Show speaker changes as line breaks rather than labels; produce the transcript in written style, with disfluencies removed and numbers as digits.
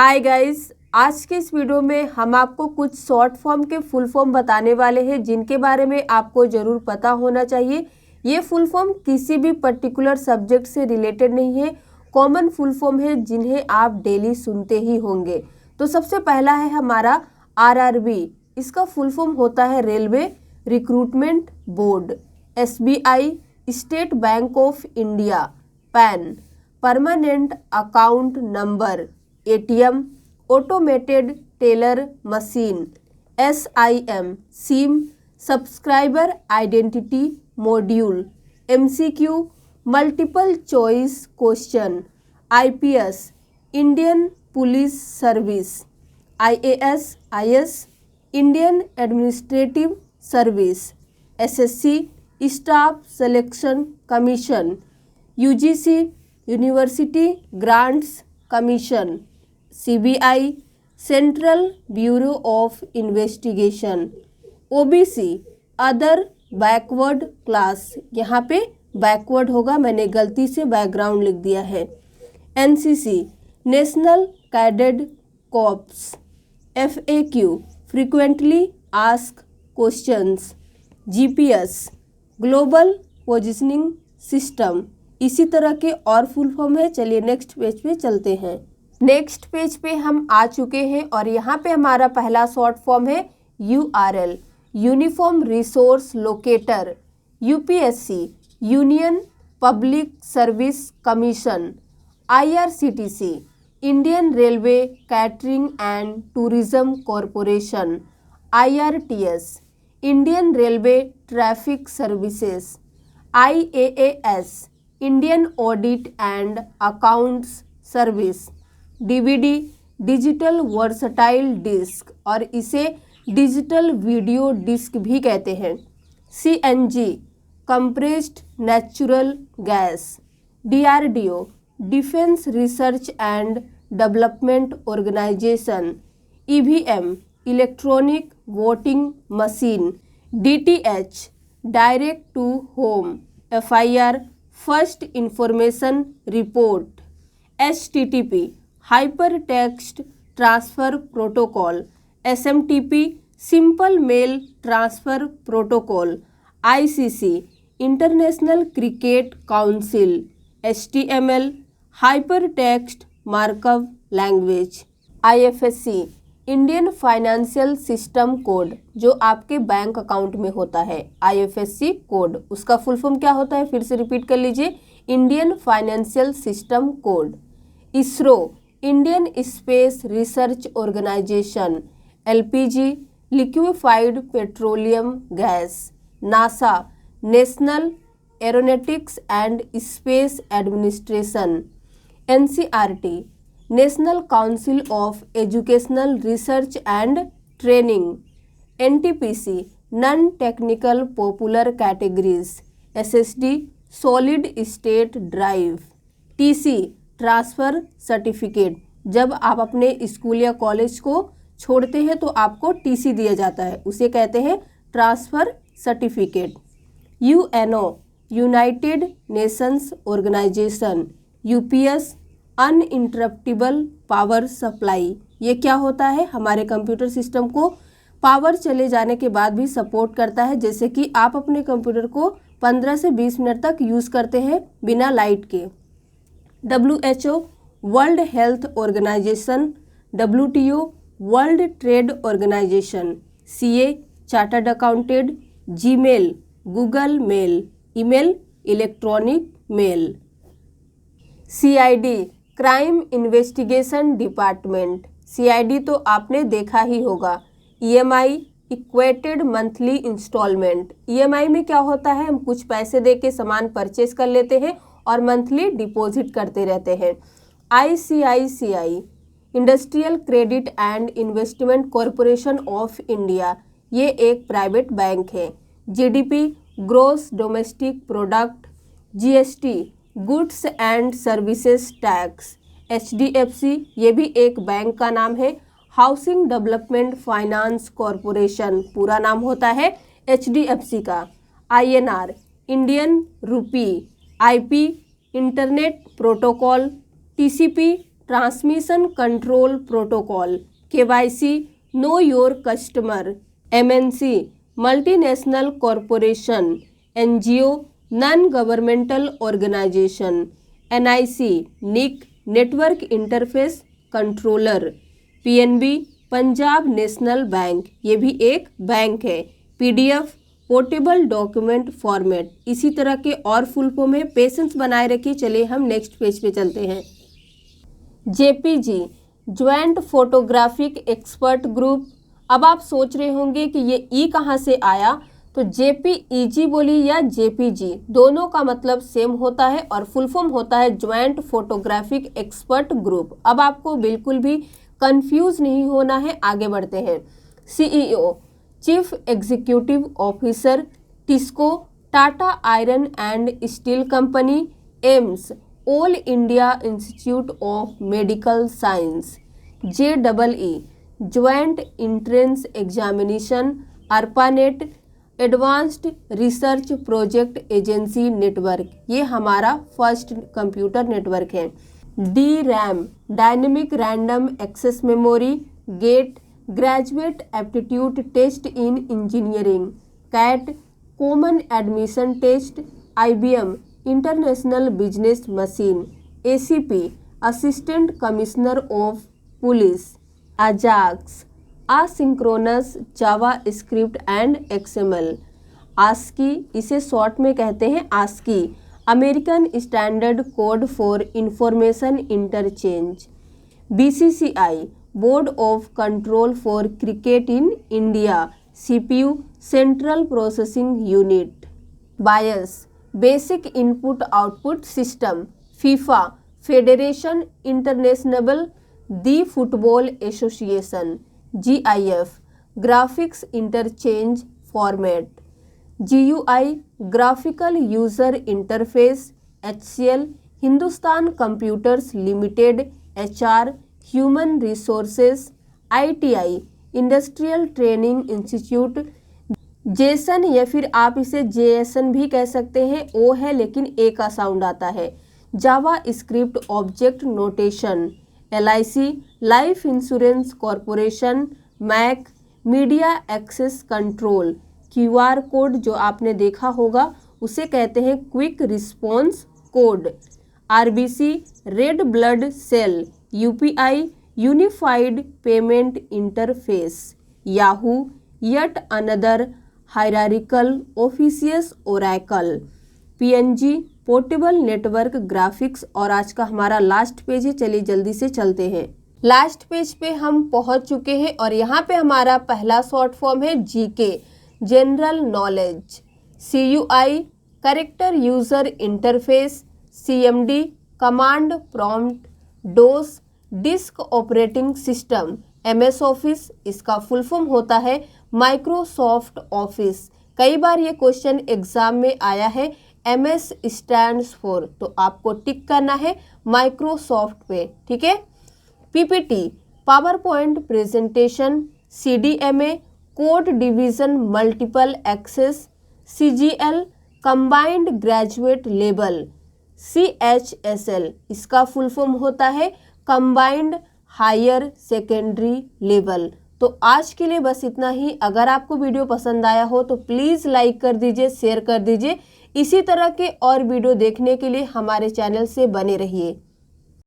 Hi guys, आज के इस वीडियो में हम आपको कुछ शॉर्ट फॉर्म के फुल फॉर्म बताने वाले हैं जिनके बारे में आपको ज़रूर पता होना चाहिए। ये फुल फॉर्म किसी भी पर्टिकुलर सब्जेक्ट से रिलेटेड नहीं है, कॉमन फुल फॉर्म है जिन्हें आप डेली सुनते ही होंगे। तो सबसे पहला है हमारा आरआरबी। इसका फुल फॉर्म होता है railway recruitment board. SBI state bank of India. PAN permanent account number. ATM automated teller machine. SIM SIM subscriber identity module. MCQ multiple choice question. IPS Indian police service. IAS IAS Indian administrative service. SSC staff selection commission. UGC university grants commission. CBI central bureau of investigation. OBC other backward class, यहाँ पे backward होगा, मैंने गलती से background लिख दिया है। NCC national cadet corps. FAQ frequently asked questions. GPS global positioning system. इसी तरह के और फुल फॉर्म है। चलिए नेक्स्ट पेज पे चलते हैं। नेक्स्ट पेज पे हम आ चुके हैं और यहाँ पे हमारा पहला शॉर्ट फॉर्म है URL uniform resource locator. UPSC union public service commission. IRCTC Indian railway catering and tourism corporation. IRTS Indian railway traffic services. IAAS Indian audit and accounts service. DVD digital versatile disc और इसे digital video disc भी कहते हैं। CNG compressed natural gas. DRDO defence research and development organisation. EVM electronic voting machine. DTH direct to home. FIR first information report. HTTP hyper text transfer protocol. SMTP simple mail transfer protocol. ICC international cricket council. HTML hyper text markup language. IFSC Indian financial system code, जो आपके bank account में होता है। IFSC code, उसका full form क्या होता है, फिर से रिपीट कर लीजिए। Indian financial system code. ISRO Indian space research organisation. LPG liquefied petroleum gas. NASA national aeronautics and space administration. NCERT national council of educational research and training. NTPC non technical popular categories. SSD solid state drive. TC transfer certificate, जब आप अपने school या college को छोड़ते हैं तो आपको TC दिया जाता है, उसे कहते हैं transfer certificate. UNO united nations organisation. UPS uninterruptible power supply. ये क्या होता है, हमारे कंप्यूटर सिस्टम को पावर चले जाने के बाद भी सपोर्ट करता है। जैसे कि आप अपने कंप्यूटर को 15 से 20 मिनट तक यूज़ करते हैं बिना लाइट के। WHO world health organisation. WTO world trade organisation. CA chartered accountant. Gmail Google mail. Email electronic mail. CID crime investigation department. CID तो आपने देखा ही होगा। EMI equated monthly instalment. EMI में क्या होता है, हम कुछ पैसे दे के सामान परचेज कर लेते हैं और मंथली डिपॉजिट करते रहते हैं। ICICI industrial credit and investment corporation of India, ये एक प्राइवेट बैंक है। GDP gross domestic product. GST goods and services tax. HDFC ये भी एक बैंक का नाम है। हाउसिंग डेवलपमेंट फाइनेंस कॉरपोरेशन, पूरा नाम होता है HDFC का। INR Indian rupee. IP internet protocol. TCP transmission control protocol, KYC, know your customer, MNC, multinational corporation, NGO, non governmental organisation, NIC, NIC, network interface controller, PNB, Punjab national bank, ये भी एक bank है, PDF, portable document format. इसी तरह के और full form है, patience बनाए रखिए। चलिए हम नेक्स्ट पेज पे चलते हैं। JPG, joint photographic expert group. अब आप सोच रहे होंगे कि ये ई कहाँ से आया, तो JPEG बोली या JPG, दोनों का मतलब सेम होता है और फुल फॉर्म होता है ज्वाइंट फोटोग्राफिक एक्सपर्ट ग्रुप। अब आपको बिल्कुल भी कंफ्यूज नहीं होना है, आगे बढ़ते हैं। CEO, chief executive officer, TISCO, Tata iron and steel company, AIIMS, all India institute of medical science, JEE, joint entrance examination, ARPANET, advanced research project agency network, ये हमारा फर्स्ट कंप्यूटर नेटवर्क है। DRAM, dynamic random access memory, GATE, graduate aptitude test in engineering, CAT, common admission test, IBM, international business machine, ACP, assistant commissioner of police, AJAX, asynchronous Java script and XML, ASCII, इसे short में कहते हैं ASCII, American standard code for information interchange, BCCI, board of control for cricket in India, CPU, central processing unit, BIOS, basic input output system, FIFA, federation international the football association, GIF, graphics interchange format, GUI, graphical user interface, HCL, Hindustan computers limited, HR, human resources, ITI, industrial training institute, Jason या फिर आप इसे JSN भी कह सकते हैं, O है लेकिन A का साउंड आता है, JavaScript object notation, LIC, life insurance corporation, MAC, media access control, QR code जो आपने देखा होगा उसे कहते हैं quick response code, RBC, red blood cell, UPI, unified payment interface, Yahoo, yet another hierarchical officious oracle, PNG, portable network graphics. और आज का हमारा लास्ट पेज है, चलिए जल्दी से चलते हैं। लास्ट पेज पे हम पहुंच चुके हैं और यहाँ पे हमारा पहला शॉर्ट फॉर्म है GK, general knowledge, CUI, character user interface, CMD, command prompt, DOS, disk operating system, MS office, इसका फुल फॉर्म होता है माइक्रोसॉफ्ट ऑफिस। कई बार ये क्वेश्चन एग्जाम में आया है, MS स्टैंड्स फॉर, तो आपको टिक करना है माइक्रोसॉफ्ट पे, ठीक है। PPT, power point presentation, CDMA, code division multiple access, CGL, combined graduate level, CHSL, इसका फुल फॉर्म होता है कंबाइंड हायर सेकेंडरी लेवल। तो आज के लिए बस इतना ही। अगर आपको वीडियो पसंद आया हो तो प्लीज़ लाइक कर दीजिए, शेयर कर दीजिए। इसी तरह के और वीडियो देखने के लिए हमारे चैनल से बने रहिए।